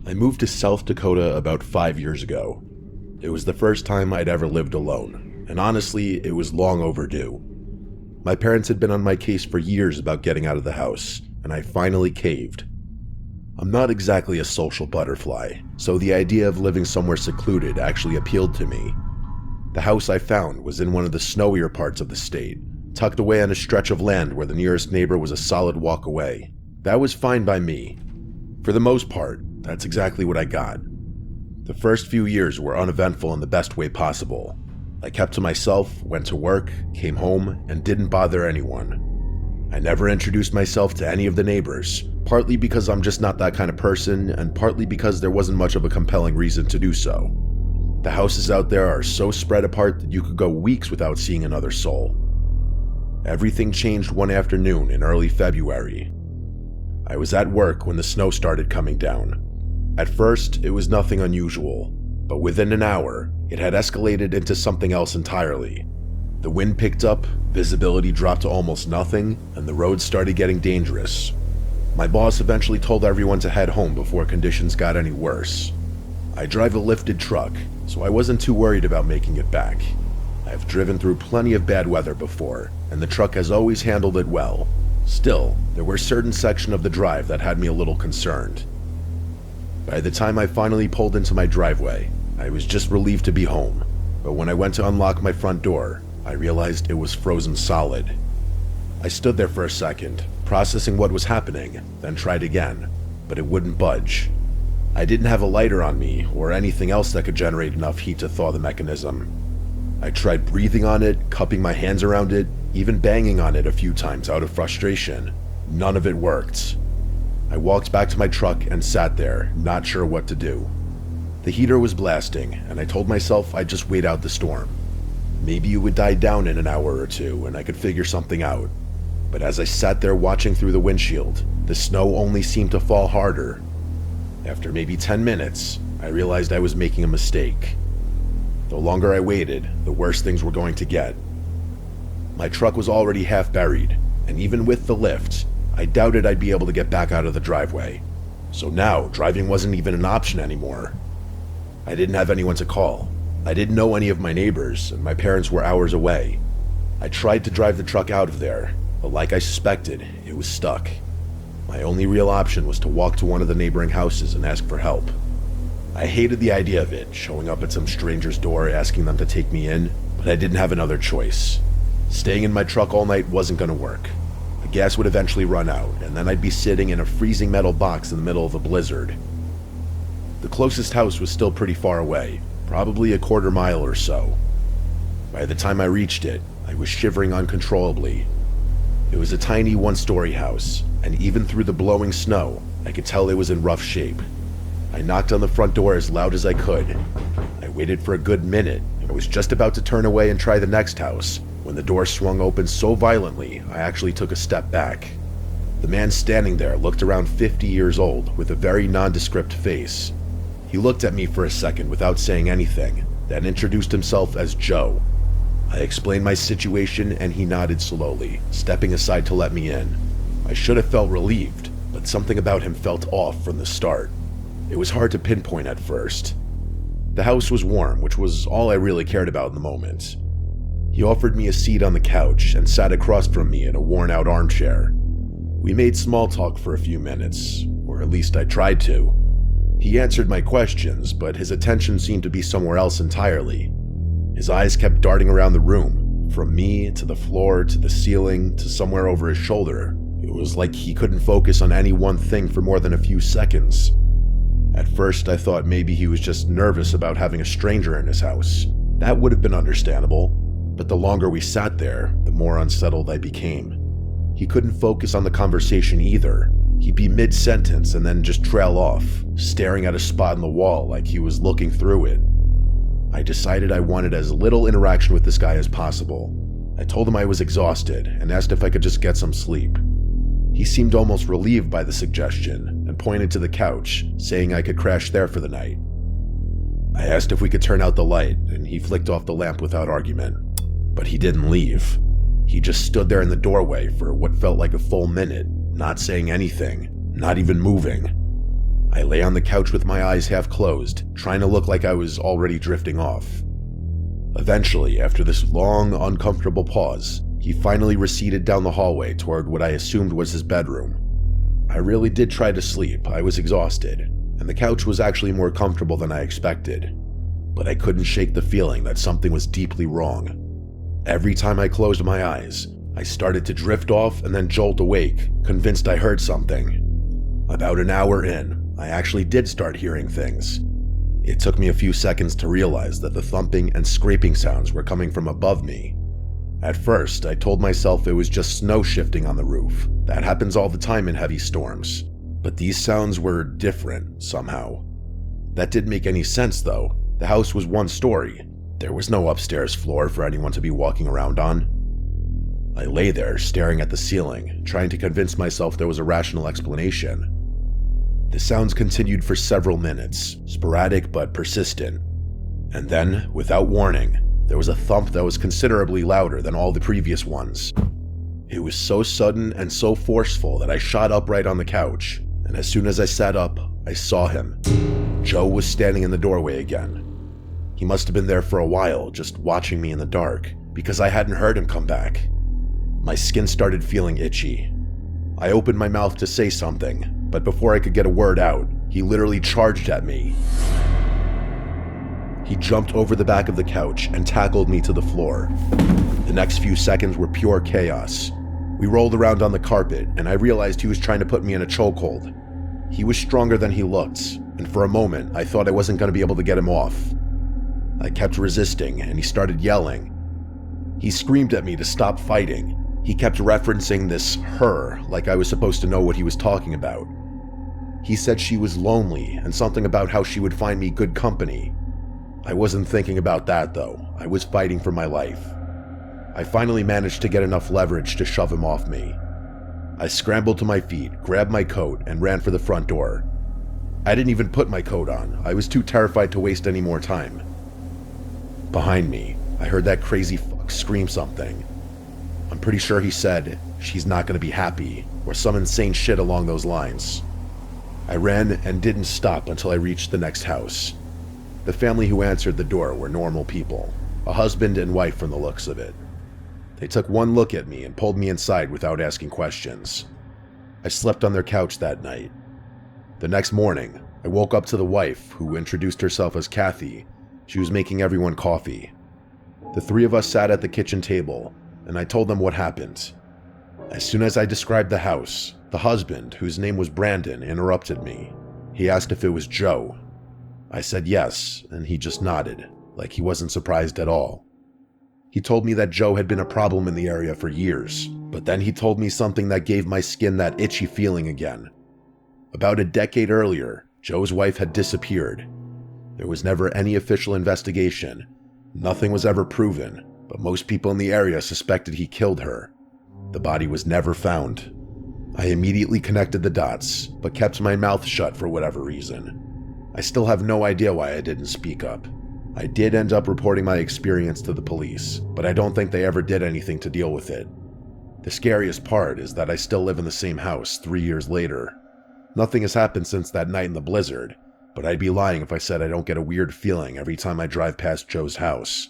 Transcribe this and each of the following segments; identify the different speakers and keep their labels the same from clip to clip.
Speaker 1: I moved to South Dakota about 5 years ago. It was the first time I'd ever lived alone, and honestly, it was long overdue. My parents had been on my case for years about getting out of the house, and I finally caved. I'm not exactly a social butterfly, so the idea of living somewhere secluded actually appealed to me. The house I found was in one of the snowier parts of the state, tucked away on a stretch of land where the nearest neighbor was a solid walk away. That was fine by me. For the most part, that's exactly what I got. The first few years were uneventful in the best way possible. I kept to myself, went to work, came home, and didn't bother anyone. I never introduced myself to any of the neighbors, partly because I'm just not that kind of person, and partly because there wasn't much of a compelling reason to do so. The houses out there are so spread apart that you could go weeks without seeing another soul. Everything changed one afternoon in early February. I was at work when the snow started coming down. At first, it was nothing unusual, but within an hour, it had escalated into something else entirely. The wind picked up, visibility dropped to almost nothing, and the roads started getting dangerous. My boss eventually told everyone to head home before conditions got any worse. I drive a lifted truck, so I wasn't too worried about making it back. I've driven through plenty of bad weather before, and the truck has always handled it well. Still, there were certain sections of the drive that had me a little concerned. By the time I finally pulled into my driveway, I was just relieved to be home, but when I went to unlock my front door, I realized it was frozen solid. I stood there for a second, processing what was happening, then tried again, but it wouldn't budge. I didn't have a lighter on me or anything else that could generate enough heat to thaw the mechanism. I tried breathing on it, cupping my hands around it, even banging on it a few times out of frustration. None of it worked. I walked back to my truck and sat there, not sure what to do. The heater was blasting, and I told myself I'd just wait out the storm. Maybe it would die down in an hour or two and I could figure something out. But as I sat there watching through the windshield, the snow only seemed to fall harder. After maybe 10 minutes, I realized I was making a mistake. The longer I waited, the worse things were going to get. My truck was already half buried, and even with the lift, I doubted I'd be able to get back out of the driveway. So now, driving wasn't even an option anymore. I didn't have anyone to call. I didn't know any of my neighbors, and my parents were hours away. I tried to drive the truck out of there, but like I suspected, it was stuck. My only real option was to walk to one of the neighboring houses and ask for help. I hated the idea of it, showing up at some stranger's door asking them to take me in, but I didn't have another choice. Staying in my truck all night wasn't going to work. The gas would eventually run out, and then I'd be sitting in a freezing metal box in the middle of a blizzard. The closest house was still pretty far away, probably a quarter mile or so. By the time I reached it, I was shivering uncontrollably. It was a tiny one-story house, and even through the blowing snow, I could tell it was in rough shape. I knocked on the front door as loud as I could. I waited for a good minute, and was just about to turn away and try the next house, when the door swung open so violently, I actually took a step back. The man standing there looked around 50 years old, with a very nondescript face. He looked at me for a second without saying anything, then introduced himself as Joe. I explained my situation and he nodded slowly, stepping aside to let me in. I should have felt relieved, but something about him felt off from the start. It was hard to pinpoint at first. The house was warm, which was all I really cared about in the moment. He offered me a seat on the couch and sat across from me in a worn-out armchair. We made small talk for a few minutes, or at least I tried to. He answered my questions, but his attention seemed to be somewhere else entirely. His eyes kept darting around the room, from me to the floor to the ceiling to somewhere over his shoulder. It was like he couldn't focus on any one thing for more than a few seconds. At first, I thought maybe he was just nervous about having a stranger in his house. That would have been understandable. But the longer we sat there, the more unsettled I became. He couldn't focus on the conversation either. He'd be mid-sentence and then just trail off, staring at a spot in the wall like he was looking through it. I decided I wanted as little interaction with this guy as possible. I told him I was exhausted and asked if I could just get some sleep. He seemed almost relieved by the suggestion and pointed to the couch, saying I could crash there for the night. I asked if we could turn out the light, and he flicked off the lamp without argument. But he didn't leave. He just stood there in the doorway for what felt like a full minute, not saying anything, not even moving. I lay on the couch with my eyes half closed, trying to look like I was already drifting off. Eventually, after this long, uncomfortable pause, he finally receded down the hallway toward what I assumed was his bedroom. I really did try to sleep. I was exhausted, and the couch was actually more comfortable than I expected. But I couldn't shake the feeling that something was deeply wrong. Every time I closed my eyes, I started to drift off and then jolt awake, convinced I heard something. About an hour in, I actually did start hearing things. It took me a few seconds to realize that the thumping and scraping sounds were coming from above me. At first, I told myself it was just snow shifting on the roof. That happens all the time in heavy storms. But these sounds were different, somehow. That didn't make any sense, though. The house was one story. There was no upstairs floor for anyone to be walking around on. I lay there, staring at the ceiling, trying to convince myself there was a rational explanation. The sounds continued for several minutes, sporadic but persistent. And then, without warning, there was a thump that was considerably louder than all the previous ones. It was so sudden and so forceful that I shot upright on the couch, and as soon as I sat up, I saw him. Joe was standing in the doorway again. He must have been there for a while, just watching me in the dark, because I hadn't heard him come back. My skin started feeling itchy. I opened my mouth to say something, but before I could get a word out, he literally charged at me. He jumped over the back of the couch and tackled me to the floor. The next few seconds were pure chaos. We rolled around on the carpet, and I realized he was trying to put me in a chokehold. He was stronger than he looked, and for a moment, I thought I wasn't going to be able to get him off. I kept resisting, and he started yelling. He screamed at me to stop fighting. He kept referencing this her, like I was supposed to know what he was talking about. He said she was lonely, and something about how she would find me good company. I wasn't thinking about that, though. I was fighting for my life. I finally managed to get enough leverage to shove him off me. I scrambled to my feet, grabbed my coat, and ran for the front door. I didn't even put my coat on. I was too terrified to waste any more time. Behind me, I heard that crazy fuck scream something. I'm pretty sure he said, "She's not gonna be happy," or some insane shit along those lines. I ran and didn't stop until I reached the next house. The family who answered the door were normal people, a husband and wife from the looks of it. They took one look at me and pulled me inside without asking questions. I slept on their couch that night. The next morning, I woke up to the wife, who introduced herself as Kathy. She was making everyone coffee. The three of us sat at the kitchen table, and I told them what happened. As soon as I described the house, the husband, whose name was Brandon, interrupted me. He asked if it was Joe. I said yes, and he just nodded, like he wasn't surprised at all. He told me that Joe had been a problem in the area for years, but then he told me something that gave my skin that itchy feeling again. About a decade earlier, Joe's wife had disappeared. There was never any official investigation. Nothing was ever proven, but most people in the area suspected he killed her. The body was never found. I immediately connected the dots, but kept my mouth shut for whatever reason. I still have no idea why I didn't speak up. I did end up reporting my experience to the police, but I don't think they ever did anything to deal with it. The scariest part is that I still live in the same house 3 years later. Nothing has happened since that night in the blizzard, but I'd be lying if I said I don't get a weird feeling every time I drive past Joe's house.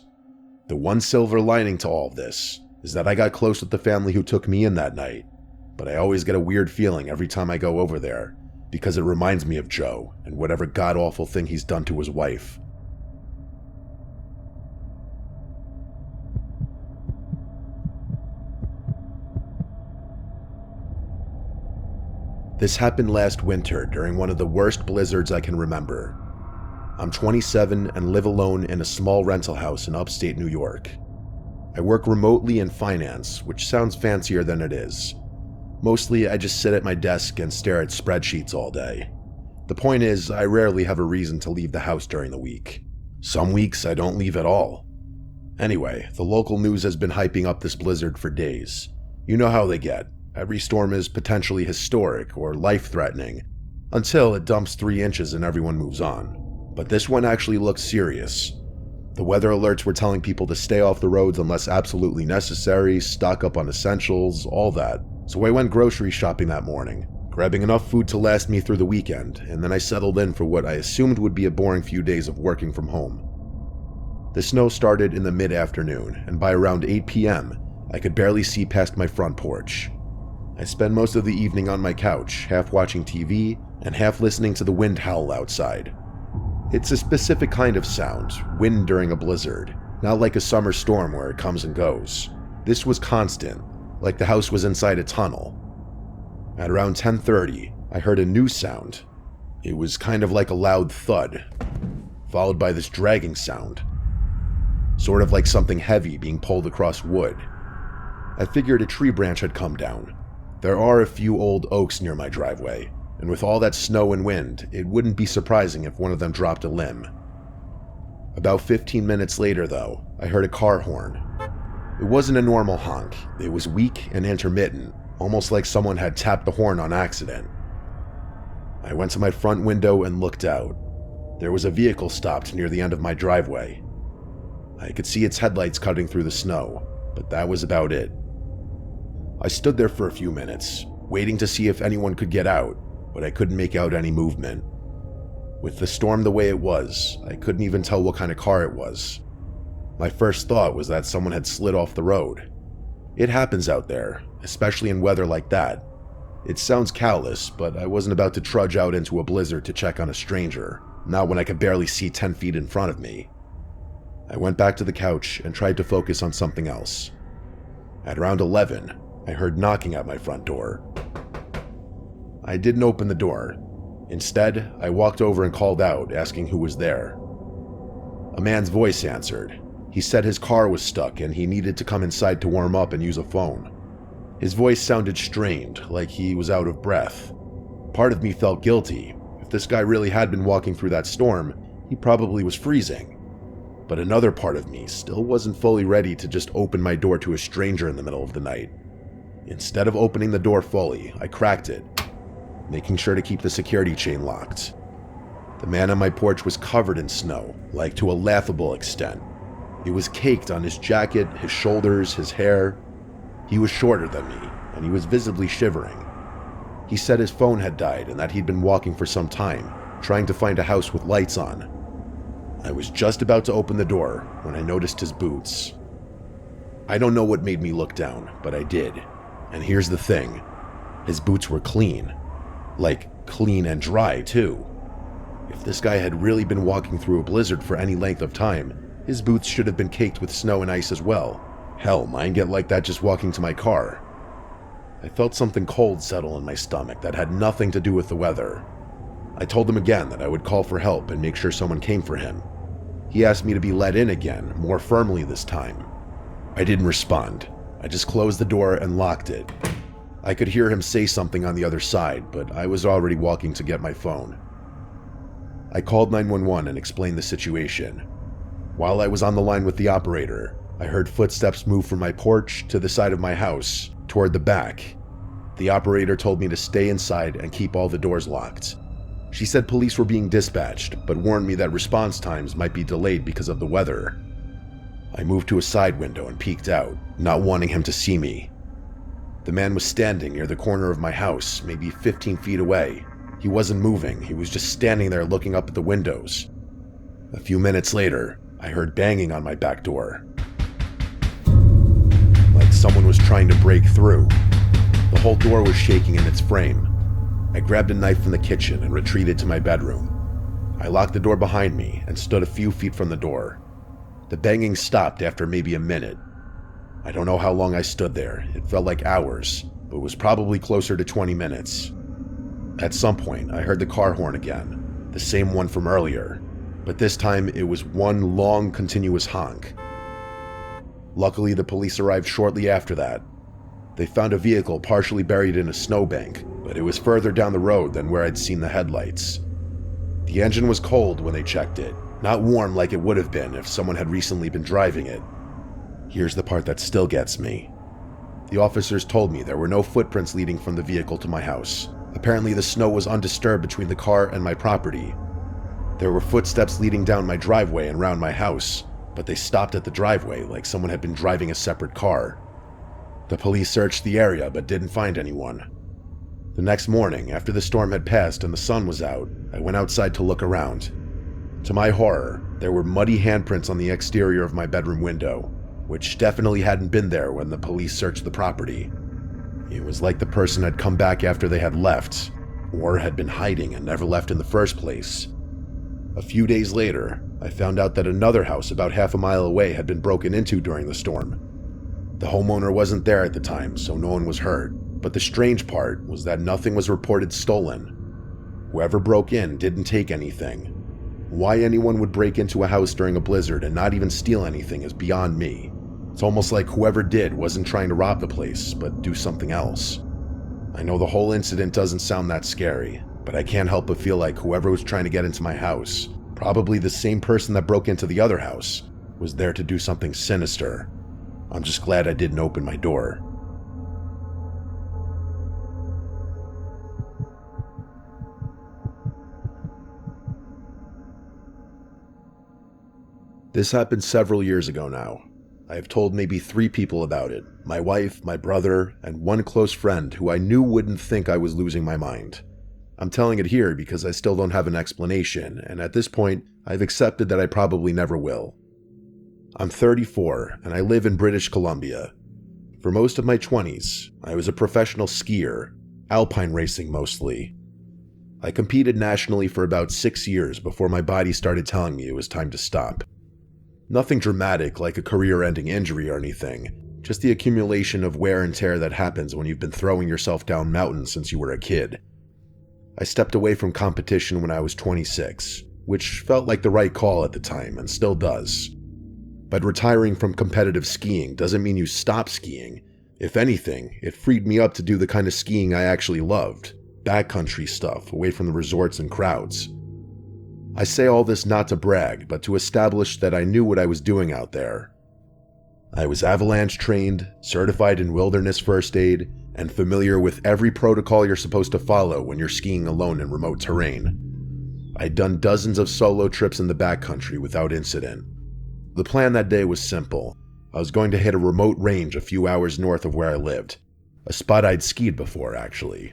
Speaker 1: The one silver lining to all of this is that I got close with the family who took me in that night, but I always get a weird feeling every time I go over there, because it reminds me of Joe and whatever god-awful thing he's done to his wife. This happened last winter during one of the worst blizzards I can remember. I'm 27 and live alone in a small rental house in upstate New York. I work remotely in finance, which sounds fancier than it is. Mostly, I just sit at my desk and stare at spreadsheets all day. The point is, I rarely have a reason to leave the house during the week. Some weeks, I don't leave at all. Anyway, the local news has been hyping up this blizzard for days. You know how they get. Every storm is potentially historic or life-threatening, until it dumps 3 inches and everyone moves on. But this one actually looks serious. The weather alerts were telling people to stay off the roads unless absolutely necessary, stock up on essentials, all that. So I went grocery shopping that morning, grabbing enough food to last me through the weekend, and then I settled in for what I assumed would be a boring few days of working from home. The snow started in the mid-afternoon, and by around 8 p.m., I could barely see past my front porch. I spent most of the evening on my couch, half watching TV and half listening to the wind howl outside. It's a specific kind of sound, wind during a blizzard, not like a summer storm where it comes and goes. This was constant, like the house was inside a tunnel. At around 10:30, I heard a new sound. It was kind of like a loud thud, followed by this dragging sound, sort of like something heavy being pulled across wood. I figured a tree branch had come down. There are a few old oaks near my driveway, and with all that snow and wind, it wouldn't be surprising if one of them dropped a limb. About 15 minutes later, though, I heard a car horn. It wasn't a normal honk. It was weak and intermittent, almost like someone had tapped the horn on accident. I went to my front window and looked out. There was a vehicle stopped near the end of my driveway. I could see its headlights cutting through the snow, but that was about it. I stood there for a few minutes, waiting to see if anyone could get out, but I couldn't make out any movement. With the storm the way it was, I couldn't even tell what kind of car it was. My first thought was that someone had slid off the road. It happens out there, especially in weather like that. It sounds callous, but I wasn't about to trudge out into a blizzard to check on a stranger, not when I could barely see 10 feet in front of me. I went back to the couch and tried to focus on something else. At around 11, I heard knocking at my front door. I didn't open the door. Instead, I walked over and called out, asking who was there. A man's voice answered. He said his car was stuck and he needed to come inside to warm up and use a phone. His voice sounded strained, like he was out of breath. Part of me felt guilty. If this guy really had been walking through that storm, he probably was freezing. But another part of me still wasn't fully ready to just open my door to a stranger in the middle of the night. Instead of opening the door fully, I cracked it, making sure to keep the security chain locked. The man on my porch was covered in snow, like to a laughable extent. It was caked on his jacket, his shoulders, his hair. He was shorter than me, and he was visibly shivering. He said his phone had died and that he'd been walking for some time, trying to find a house with lights on. I was just about to open the door when I noticed his boots. I don't know what made me look down, but I did. And here's the thing. His boots were clean. Like, clean and dry, too. If this guy had really been walking through a blizzard for any length of time, his boots should have been caked with snow and ice as well. Hell, mine get like that just walking to my car. I felt something cold settle in my stomach that had nothing to do with the weather. I told him again that I would call for help and make sure someone came for him. He asked me to be let in again, more firmly this time. I didn't respond. I just closed the door and locked it. I could hear him say something on the other side, but I was already walking to get my phone. I called 911 and explained the situation. While I was on the line with the operator, I heard footsteps move from my porch to the side of my house, toward the back. The operator told me to stay inside and keep all the doors locked. She said police were being dispatched, but warned me that response times might be delayed because of the weather. I moved to a side window and peeked out, not wanting him to see me. The man was standing near the corner of my house, maybe 15 feet away. He wasn't moving, he was just standing there looking up at the windows. A few minutes later, I heard banging on my back door. Like someone was trying to break through. The whole door was shaking in its frame. I grabbed a knife from the kitchen and retreated to my bedroom. I locked the door behind me and stood a few feet from the door. The banging stopped after maybe a minute. I don't know how long I stood there. It felt like hours, but was probably closer to 20 minutes. At some point, I heard the car horn again, the same one from earlier, but this time it was one long, continuous honk. Luckily, the police arrived shortly after that. They found a vehicle partially buried in a snowbank, but it was further down the road than where I'd seen the headlights. The engine was cold when they checked it, not warm like it would have been if someone had recently been driving it. Here's the part that still gets me. The officers told me there were no footprints leading from the vehicle to my house. Apparently the snow was undisturbed between the car and my property. There were footsteps leading down my driveway and around my house, but they stopped at the driveway like someone had been driving a separate car. The police searched the area but didn't find anyone. The next morning, after the storm had passed and the sun was out, I went outside to look around. To my horror, there were muddy handprints on the exterior of my bedroom window, which definitely hadn't been there when the police searched the property. It was like the person had come back after they had left, or had been hiding and never left in the first place. A few days later, I found out that another house about half a mile away had been broken into during the storm. The homeowner wasn't there at the time, so no one was hurt, but the strange part was that nothing was reported stolen. Whoever broke in didn't take anything. Why anyone would break into a house during a blizzard and not even steal anything is beyond me. It's almost like whoever did wasn't trying to rob the place, but do something else. I know the whole incident doesn't sound that scary, but I can't help but feel like whoever was trying to get into my house, probably the same person that broke into the other house, was there to do something sinister. I'm just glad I didn't open my door. This happened several years ago now. I have told maybe 3 people about it: my wife, my brother, and one close friend who I knew wouldn't think I was losing my mind. I'm telling it here because I still don't have an explanation, and at this point, I've accepted that I probably never will. I'm 34, and I live in British Columbia. For most of my 20s, I was a professional skier, alpine racing mostly. I competed nationally for about 6 years before my body started telling me it was time to stop. Nothing dramatic like a career-ending injury or anything, just the accumulation of wear and tear that happens when you've been throwing yourself down mountains since you were a kid. I stepped away from competition when I was 26, which felt like the right call at the time and still does. But retiring from competitive skiing doesn't mean you stop skiing. If anything, it freed me up to do the kind of skiing I actually loved, backcountry stuff away from the resorts and crowds. I say all this not to brag, but to establish that I knew what I was doing out there. I was avalanche trained, certified in wilderness first aid, and familiar with every protocol you're supposed to follow when you're skiing alone in remote terrain. I'd done dozens of solo trips in the backcountry without incident. The plan that day was simple. I was going to hit a remote range a few hours north of where I lived, a spot I'd skied before actually.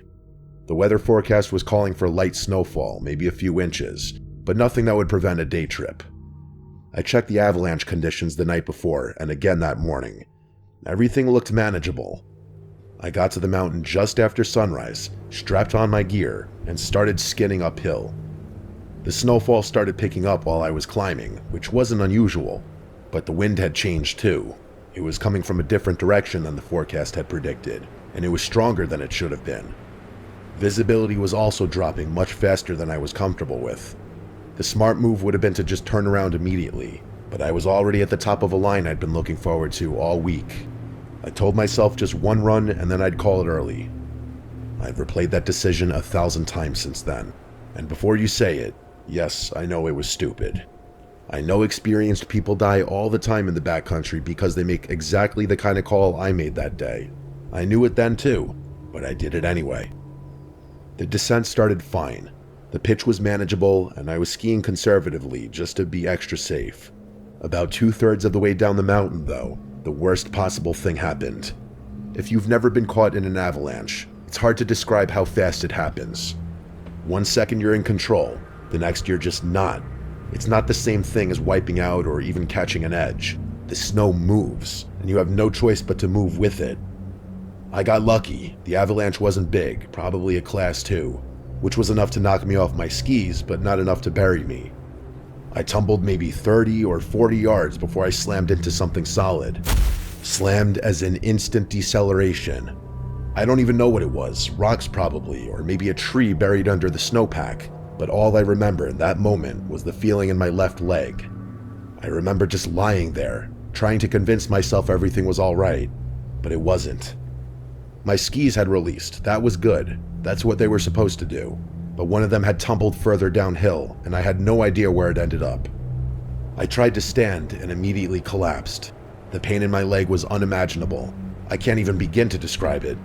Speaker 1: The weather forecast was calling for light snowfall, maybe a few inches, but nothing that would prevent a day trip. I checked the avalanche conditions the night before and again that morning. Everything looked manageable. I got to the mountain just after sunrise, strapped on my gear, and started skinning uphill. The snowfall started picking up while I was climbing, which wasn't unusual, but the wind had changed too. It was coming from a different direction than the forecast had predicted, and it was stronger than it should have been. Visibility was also dropping much faster than I was comfortable with. The smart move would have been to just turn around immediately, but I was already at the top of a line I'd been looking forward to all week. I told myself just one run and then I'd call it early. I've replayed that decision 1,000 times since then, and before you say it, yes, I know it was stupid. I know experienced people die all the time in the backcountry because they make exactly the kind of call I made that day. I knew it then too, but I did it anyway. The descent started fine. The pitch was manageable, and I was skiing conservatively just to be extra safe. About 2/3 of the way down the mountain, though, the worst possible thing happened. If you've never been caught in an avalanche, it's hard to describe how fast it happens. 1 second you're in control, the next you're just not. It's not the same thing as wiping out or even catching an edge. The snow moves, and you have no choice but to move with it. I got lucky. The avalanche wasn't big, probably a class 2. Which was enough to knock me off my skis, but not enough to bury me. I tumbled maybe 30 or 40 yards before I slammed into something solid. Slammed as in instant deceleration. I don't even know what it was, rocks probably, or maybe a tree buried under the snowpack, but all I remember in that moment was the feeling in my left leg. I remember just lying there, trying to convince myself everything was alright, but it wasn't. My skis had released, that was good. That's what they were supposed to do, but one of them had tumbled further downhill, and I had no idea where it ended up. I tried to stand and immediately collapsed. The pain in my leg was unimaginable. I can't even begin to describe it.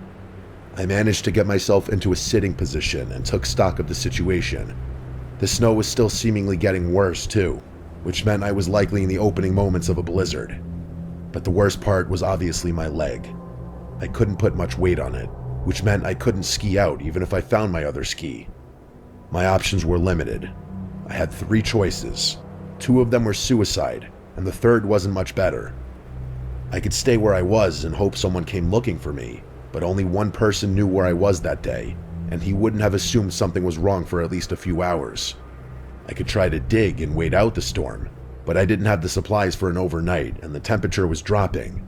Speaker 1: I managed to get myself into a sitting position and took stock of the situation. The snow was still seemingly getting worse too, which meant I was likely in the opening moments of a blizzard. But the worst part was obviously my leg. I couldn't put much weight on it. which meant I couldn't ski out even if I found my other ski. My options were limited. I had 3 choices. 2 of them were suicide, and the third wasn't much better. I could stay where I was and hope someone came looking for me, but only one person knew where I was that day, and he wouldn't have assumed something was wrong for at least a few hours. I could try to dig and wait out the storm, but I didn't have the supplies for an overnight and the temperature was dropping.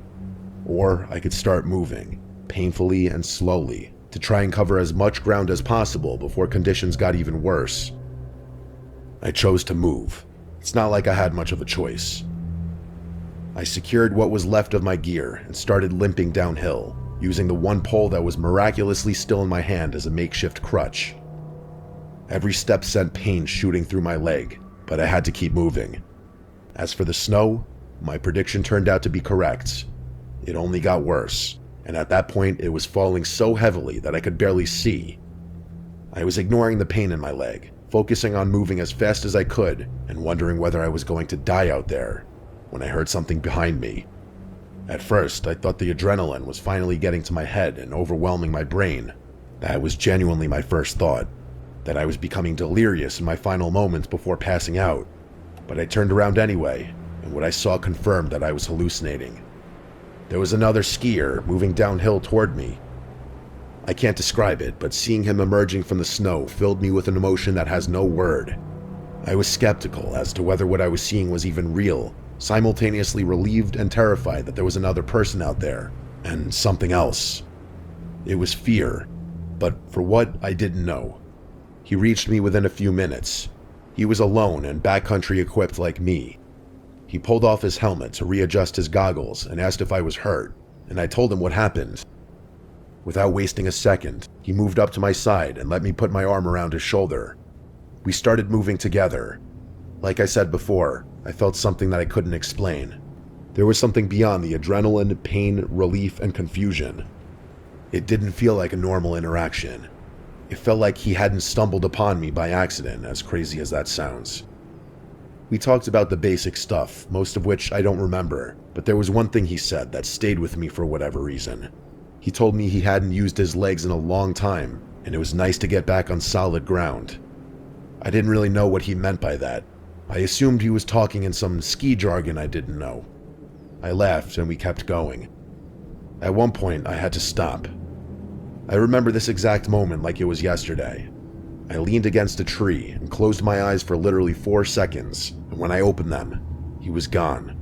Speaker 1: Or I could start moving, painfully and slowly, to try and cover as much ground as possible before conditions got even worse. I chose to move. It's not like I had much of a choice. I secured what was left of my gear and started limping downhill, using the one pole that was miraculously still in my hand as a makeshift crutch. Every step sent pain shooting through my leg, but I had to keep moving. As for the snow, my prediction turned out to be correct. It only got worse, and at that point it was falling so heavily that I could barely see. I was ignoring the pain in my leg, focusing on moving as fast as I could and wondering whether I was going to die out there, when I heard something behind me. At first, I thought the adrenaline was finally getting to my head and overwhelming my brain. That was genuinely my first thought, that I was becoming delirious in my final moments before passing out. But I turned around anyway, and what I saw confirmed that I was hallucinating. There was another skier moving downhill toward me. I can't describe it, but seeing him emerging from the snow filled me with an emotion that has no word. I was skeptical as to whether what I was seeing was even real, simultaneously relieved and terrified that there was another person out there, and something else. It was fear, but for what, I didn't know. He reached me within a few minutes. He was alone and backcountry equipped like me. He pulled off his helmet to readjust his goggles and asked if I was hurt, and I told him what happened. Without wasting a second, he moved up to my side and let me put my arm around his shoulder. We started moving together. Like I said before, I felt something that I couldn't explain. There was something beyond the adrenaline, pain, relief, and confusion. It didn't feel like a normal interaction. It felt like he hadn't stumbled upon me by accident, as crazy as that sounds. We talked about the basic stuff, most of which I don't remember, but there was one thing he said that stayed with me for whatever reason. He told me he hadn't used his legs in a long time, and it was nice to get back on solid ground. I didn't really know what he meant by that. I assumed he was talking in some ski jargon I didn't know. I laughed and we kept going. At one point, I had to stop. I remember this exact moment like it was yesterday. I leaned against a tree and closed my eyes for literally 4 seconds, and when I opened them, he was gone.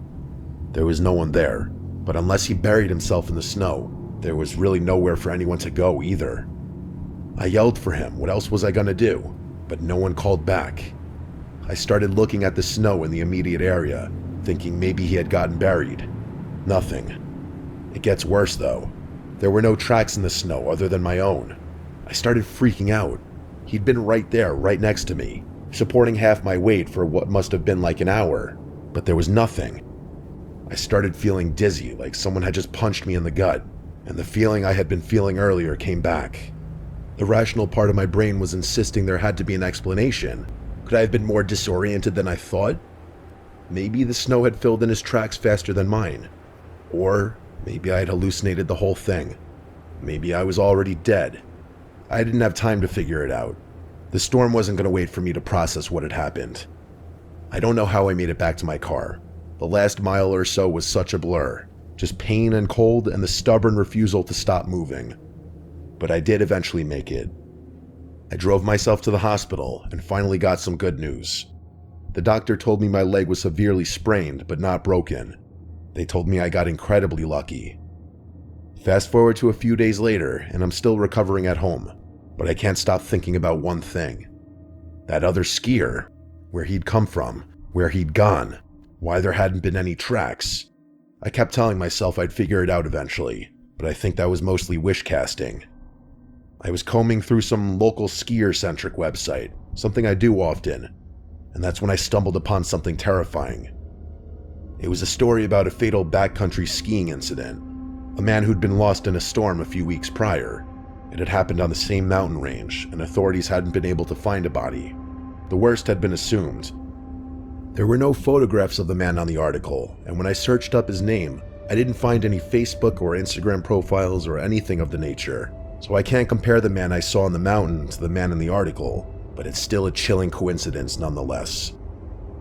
Speaker 1: There was no one there, but unless he buried himself in the snow, there was really nowhere for anyone to go either. I yelled for him, what else was I gonna do? But no one called back. I started looking at the snow in the immediate area, thinking maybe he had gotten buried. Nothing. It gets worse though. There were no tracks in the snow other than my own. I started freaking out. He'd been right there, right next to me, supporting half my weight for what must have been like an hour, but there was nothing. I started feeling dizzy, like someone had just punched me in the gut, and the feeling I had been feeling earlier came back. The rational part of my brain was insisting there had to be an explanation. Could I have been more disoriented than I thought? Maybe the snow had filled in his tracks faster than mine. Or maybe I had hallucinated the whole thing. Maybe I was already dead. I didn't have time to figure it out. The storm wasn't going to wait for me to process what had happened. I don't know how I made it back to my car. The last mile or so was such a blur. Just pain and cold and the stubborn refusal to stop moving. But I did eventually make it. I drove myself to the hospital and finally got some good news. The doctor told me my leg was severely sprained but not broken. They told me I got incredibly lucky. Fast forward to a few days later and I'm still recovering at home, but I can't stop thinking about one thing. That other skier, where he'd come from, where he'd gone, why there hadn't been any tracks. I kept telling myself I'd figure it out eventually, but I think that was mostly wish casting. I was combing through some local skier-centric website, something I do often, and that's when I stumbled upon something terrifying. It was a story about a fatal backcountry skiing incident, a man who'd been lost in a storm a few weeks prior. It had happened on the same mountain range, and authorities hadn't been able to find a body. The worst had been assumed. There were no photographs of the man on the article, and when I searched up his name, I didn't find any Facebook or Instagram profiles or anything of the nature. So I can't compare the man I saw on the mountain to the man in the article, but it's still a chilling coincidence nonetheless.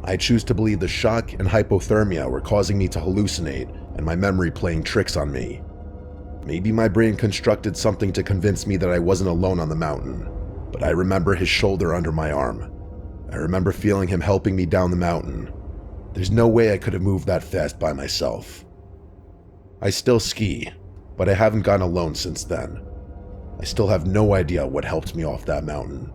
Speaker 1: I choose to believe the shock and hypothermia were causing me to hallucinate and my memory playing tricks on me. Maybe my brain constructed something to convince me that I wasn't alone on the mountain, but I remember his shoulder under my arm. I remember feeling him helping me down the mountain. There's no way I could have moved that fast by myself. I still ski, but I haven't gone alone since then. I still have no idea what helped me off that mountain.